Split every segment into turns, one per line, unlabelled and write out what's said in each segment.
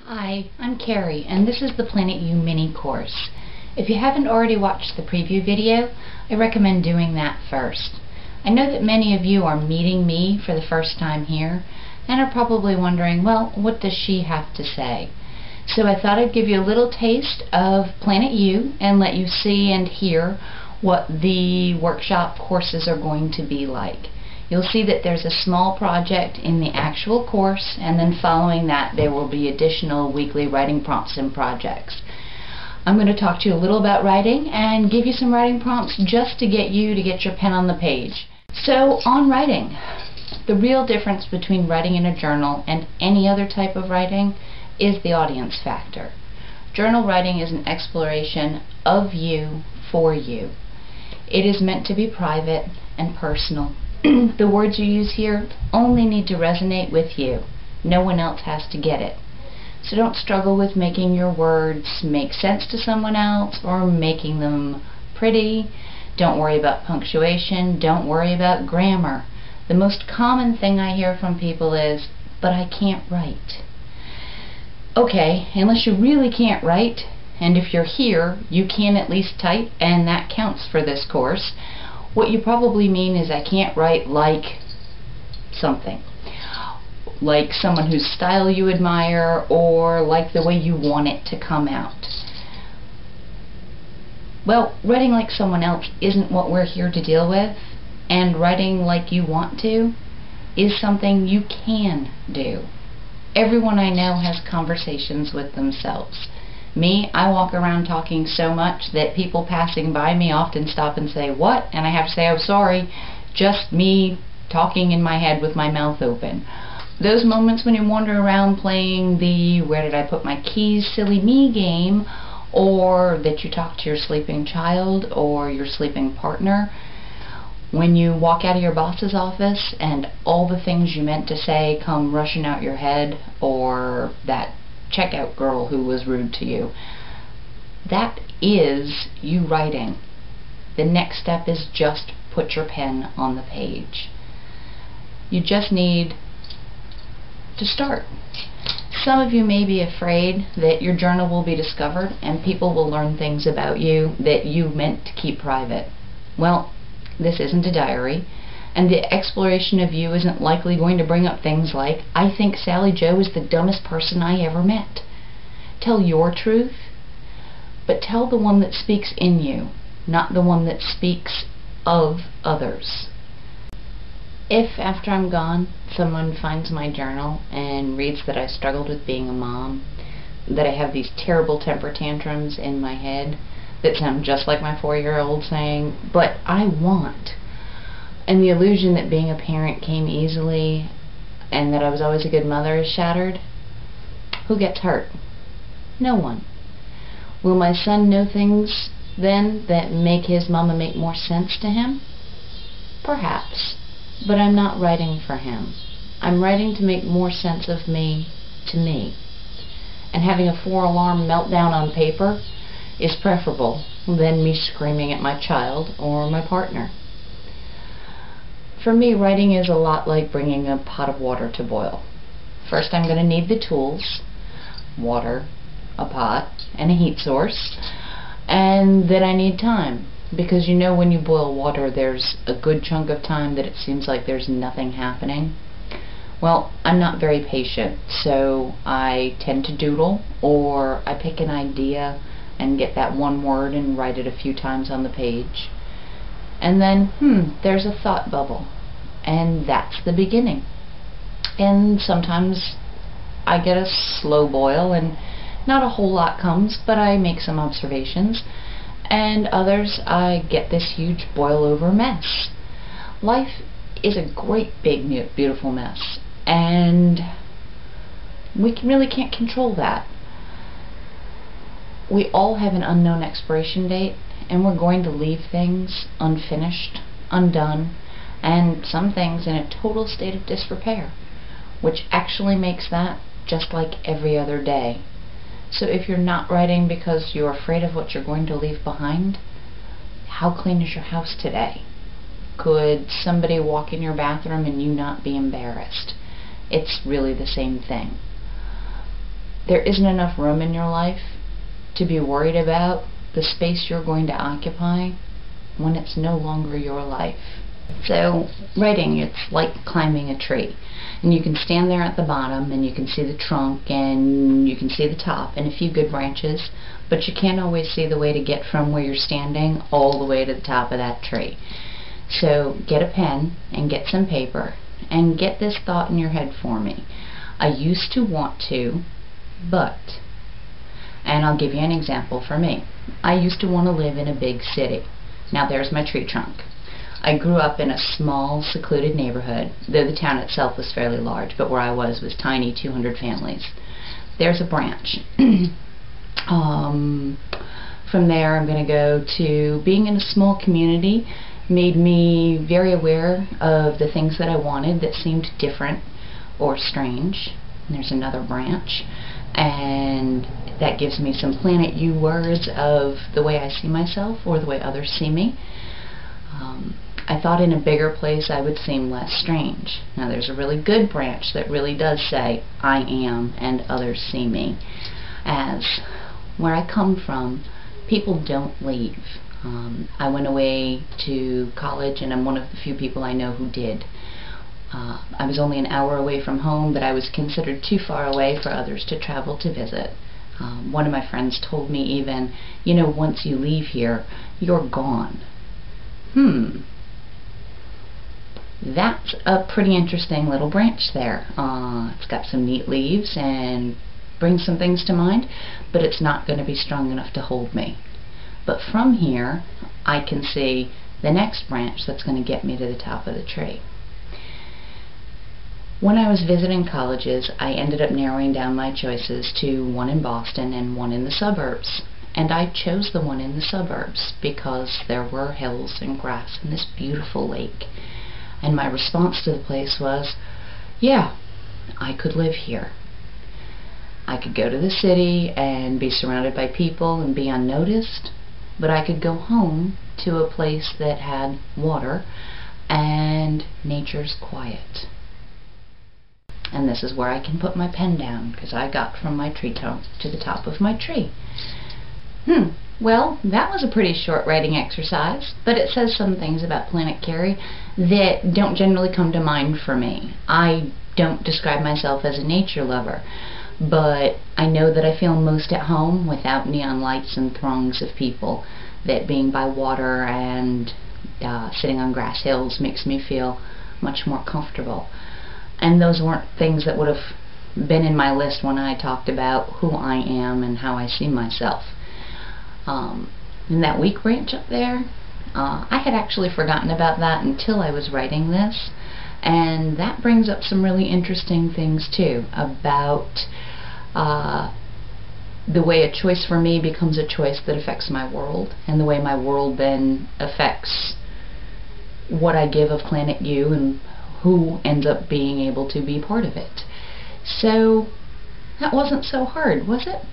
Hi, I'm Carrie, and this is the Planet You mini course. If you haven't already watched the preview video, I recommend doing that first. I know that many of you are meeting me for the first time here, and are probably wondering, well, what does she have to say? So I thought I'd give you a little taste of Planet You and let you see and hear what the workshop courses are going to be like. You'll see that there's a small project in the actual course, and then following that there will be additional weekly writing prompts and projects. I'm going to talk to you a little about writing and give you some writing prompts just to get you to get your pen on the page. So, on writing, the real difference between writing in a journal and any other type of writing is the audience factor. Journal writing is an exploration of you for you. It is meant to be private and personal. The words you use here only need to resonate with you. No one else has to get it. So don't struggle with making your words make sense to someone else or making them pretty. Don't worry about punctuation. Don't worry about grammar. The most common thing I hear from people is, but I can't write. Okay, unless you really can't write, and if you're here, you can at least type, and that counts for this course. What you probably mean is I can't write like something. Like someone whose style you admire, or like the way you want it to come out. Well, writing like someone else isn't what we're here to deal with, and writing like you want to is something you can do. Everyone I know has conversations with themselves. Me, I walk around talking so much that people passing by me often stop and say, "What?" And I have to say, "I'm sorry, just me talking in my head with my mouth open." Those moments when you wander around playing the "where did I put my keys, silly me" game, or that you talk to your sleeping child or your sleeping partner, when you walk out of your boss's office and all the things you meant to say come rushing out your head, or that checkout girl who was rude to you. That is you writing. The next step is just put your pen on the page. You just need to start. Some of you may be afraid that your journal will be discovered and people will learn things about you that you meant to keep private. Well, this isn't a diary, and the exploration of you isn't likely going to bring up things like, "I think Sally Joe is the dumbest person I ever met." Tell your truth, but tell the one that speaks in you, not the one that speaks of others. If after I'm gone, someone finds my journal and reads that I struggled with being a mom, that I have these terrible temper tantrums in my head that sound just like my 4-year-old saying, "But I want," and the illusion that being a parent came easily and that I was always a good mother is shattered, who gets hurt? No one. Will my son know things then that make his mama make more sense to him? Perhaps. But I'm not writing for him. I'm writing to make more sense of me to me. And having a 4-alarm meltdown on paper is preferable than me screaming at my child or my partner. For me, writing is a lot like bringing a pot of water to boil. First, I'm going to need the tools: water, a pot, and a heat source. And then I need time, because you know when you boil water there's a good chunk of time that it seems like there's nothing happening. Well, I'm not very patient, so I tend to doodle, or I pick an idea and get that one word and write it a few times on the page. And then, there's a thought bubble, and that's the beginning. And sometimes I get a slow boil and not a whole lot comes, but I make some observations. And others I get this huge boil over mess. Life is a great big beautiful mess, and we really can't control that. We all have an unknown expiration date, and we're going to leave things unfinished, undone, and some things in a total state of disrepair, which actually makes that just like every other day. So if you're not writing because you're afraid of what you're going to leave behind, how clean is your house today? Could somebody walk in your bathroom and you not be embarrassed? It's really the same thing. there isn't enough room in your life to be worried about the space you're going to occupy when it's no longer your life. So writing, it's like climbing a tree. And you can stand there at the bottom and you can see the trunk and you can see the top and a few good branches, but you can't always see the way to get from where you're standing all the way to the top of that tree. So get a pen and get some paper and get this thought in your head for me. I used to want to, but, and I'll give you an example for me. I used to want to live in a big city. Now there's my tree trunk. I grew up in a small, secluded neighborhood, though the town itself was fairly large, but where I was tiny, 200 families. There's a branch. From there I'm going to go to being in a small community made me very aware of the things that I wanted that seemed different or strange. And there's another branch, and that gives me some Planet You words of the way I see myself or the way others see me. I thought in a bigger place I would seem less strange. Now there's a really good branch that really does say I am and others see me. As where I come from, people don't leave. I went away to college and I'm one of the few people I know who did. I was only an hour away from home, but I was considered too far away for others to travel to visit. One of my friends told me even, you know, once you leave here, you're gone. That's a pretty interesting little branch there. It's got some neat leaves and brings some things to mind, but it's not going to be strong enough to hold me. But from here, I can see the next branch that's going to get me to the top of the tree. When I was visiting colleges, I ended up narrowing down my choices to one in Boston and one in the suburbs. And I chose the one in the suburbs because there were hills and grass and this beautiful lake. And my response to the place was, yeah, I could live here. I could go to the city and be surrounded by people and be unnoticed, but I could go home to a place that had water and nature's quiet. And this is where I can put my pen down, because I got from my tree trunk to the top of my tree. Well, that was a pretty short writing exercise, but it says some things about Planet Carrie that don't generally come to mind for me. I don't describe myself as a nature lover, but I know that I feel most at home without neon lights and throngs of people, that being by water and sitting on grass hills makes me feel much more comfortable. And those weren't things that would have been in my list when I talked about who I am and how I see myself. And that weak branch up there, I had actually forgotten about that until I was writing this, and that brings up some really interesting things too about the way a choice for me becomes a choice that affects my world, and the way my world then affects what I give of Planet You and who ends up being able to be part of it. So that wasn't so hard, was it?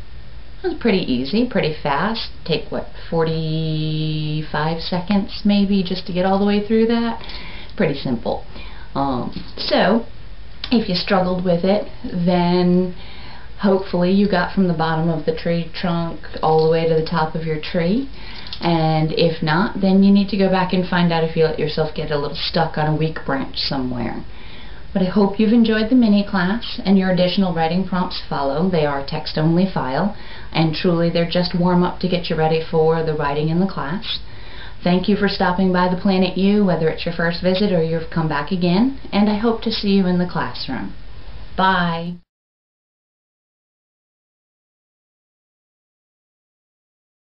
It was pretty easy, pretty fast. Take, what, 45 seconds maybe just to get all the way through that? Pretty simple. So, if you struggled with it, then hopefully you got from the bottom of the tree trunk all the way to the top of your tree. And if not, then you need to go back and find out if you let yourself get a little stuck on a weak branch somewhere. But I hope you've enjoyed the mini class, and your additional writing prompts follow. They are text-only file, and truly they're just warm-up to get you ready for the writing in the class. Thank you for stopping by the Planet You, whether it's your first visit or you've come back again, and I hope to see you in the classroom. Bye!